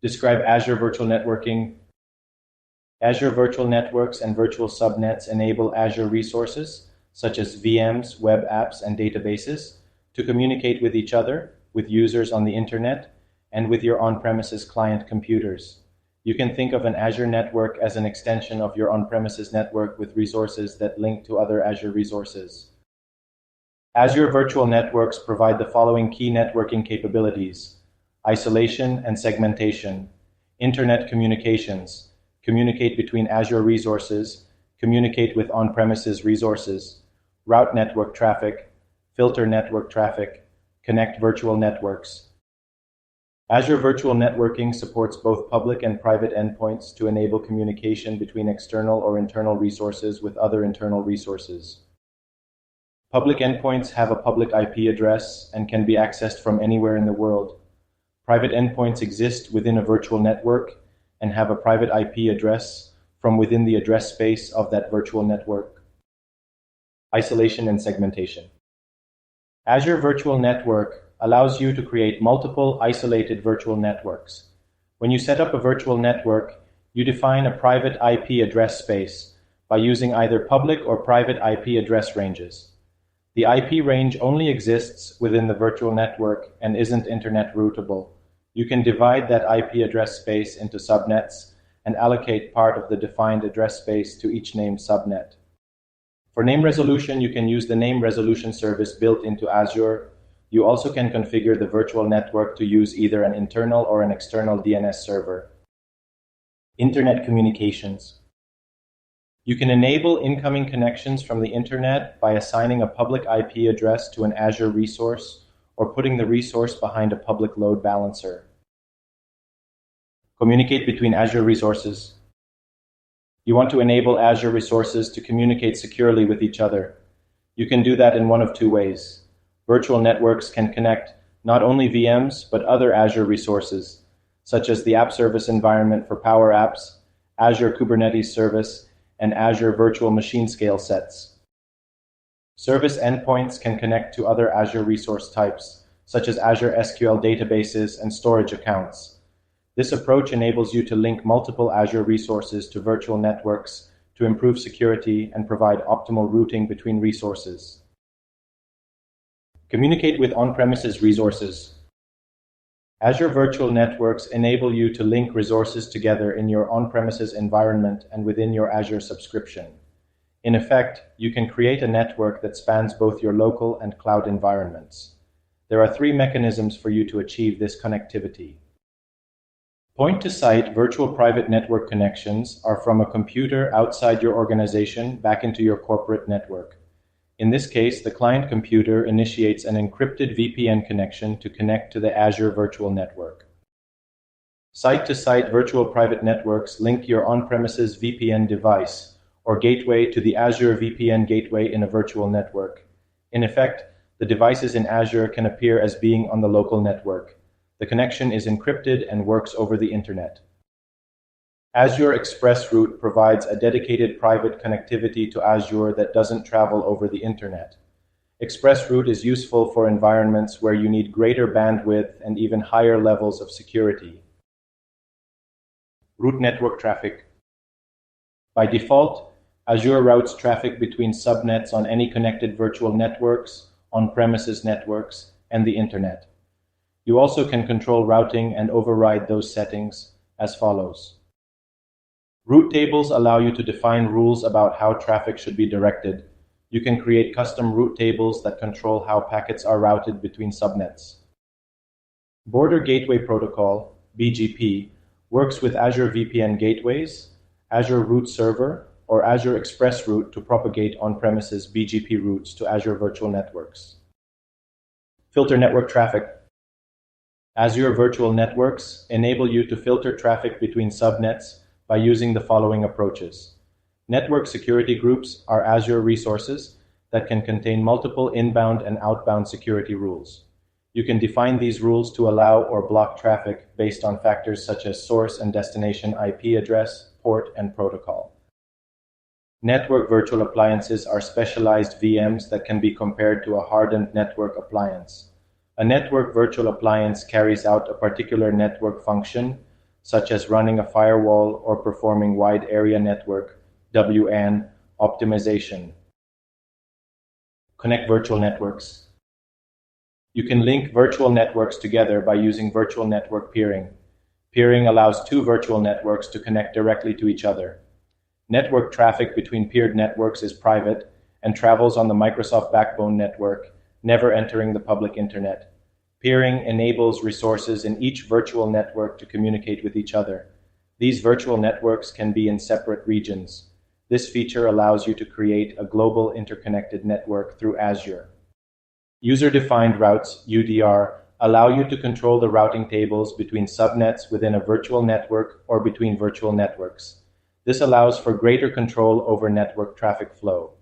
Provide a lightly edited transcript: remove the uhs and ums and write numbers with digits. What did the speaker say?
Describe Azure Virtual Networking. Azure Virtual Networks and virtual subnets enable Azure resources, such as VMs, web apps, and databases, to communicate with each other, with users on the internet, and with your on-premises client computers. You can think of an Azure network as an extension of your on-premises network with resources that link to other Azure resources. Azure Virtual Networks provide the following key networking capabilities: isolation and segmentation, internet communications, communicate between Azure resources, communicate with on-premises resources, route network traffic, filter network traffic, connect virtual networks. Azure Virtual Networking supports both public and private endpoints to enable communication between external or internal resources with other internal resources. Public endpoints have a public IP address and can be accessed from anywhere in the world. Private endpoints exist within a virtual network and have a private IP address from within the address space of that virtual network. Isolation and segmentation. Azure Virtual Network allows you to create multiple isolated virtual networks. When you set up a virtual network, you define a private IP address space by using either public or private IP address ranges. The IP range only exists within the virtual network and isn't internet routable. You can divide that IP address space into subnets and allocate part of the defined address space to each named subnet. For name resolution, you can use the name resolution service built into Azure. You also can configure the virtual network to use either an internal or an external DNS server. Internet communications. You can enable incoming connections from the internet by assigning a public IP address to an Azure resource or putting the resource behind a public load balancer. Communicate between Azure resources. You want to enable Azure resources to communicate securely with each other. You can do that in one of two ways. Virtual networks can connect not only VMs, but other Azure resources, such as the App Service Environment for Power Apps, Azure Kubernetes Service, and Azure Virtual Machine Scale Sets. Service endpoints can connect to other Azure resource types, such as Azure SQL databases and storage accounts. This approach enables you to link multiple Azure resources to virtual networks to improve security and provide optimal routing between resources. Communicate with on-premises resources. Azure Virtual Networks enable you to link resources together in your on-premises environment and within your Azure subscription. In effect, you can create a network that spans both your local and cloud environments. There are three mechanisms for you to achieve this connectivity. Point-to-site virtual private network connections are from a computer outside your organization back into your corporate network. In this case, the client computer initiates an encrypted VPN connection to connect to the Azure Virtual Network. Site-to-site virtual private networks link your on-premises VPN device or gateway to the Azure VPN gateway in a virtual network. In effect, the devices in Azure can appear as being on the local network. The connection is encrypted and works over the internet. Azure ExpressRoute provides a dedicated private connectivity to Azure that doesn't travel over the internet. ExpressRoute is useful for environments where you need greater bandwidth and even higher levels of security. Route network traffic. By default, Azure routes traffic between subnets on any connected virtual networks, on-premises networks, and the internet. You also can control routing and override those settings as follows. Route tables allow you to define rules about how traffic should be directed. You can create custom route tables that control how packets are routed between subnets. Border Gateway Protocol, BGP, works with Azure VPN gateways, Azure Route Server, or Azure ExpressRoute to propagate on-premises BGP routes to Azure Virtual Networks. Filter network traffic. Azure Virtual Networks enable you to filter traffic between subnets by using the following approaches. Network security groups are Azure resources that can contain multiple inbound and outbound security rules. You can define these rules to allow or block traffic based on factors such as source and destination IP address, port, and protocol. Network virtual appliances are specialized VMs that can be compared to a hardened network appliance. A network virtual appliance carries out a particular network function, such as running a firewall or performing wide area network (WAN) optimization. Connect virtual networks. You can link virtual networks together by using virtual network peering. Peering allows two virtual networks to connect directly to each other. Network traffic between peered networks is private and travels on the Microsoft backbone network, never entering the public internet. Peering enables resources in each virtual network to communicate with each other. These virtual networks can be in separate regions. This feature allows you to create a global interconnected network through Azure. User-defined routes, UDR, allow you to control the routing tables between subnets within a virtual network or between virtual networks. This allows for greater control over network traffic flow.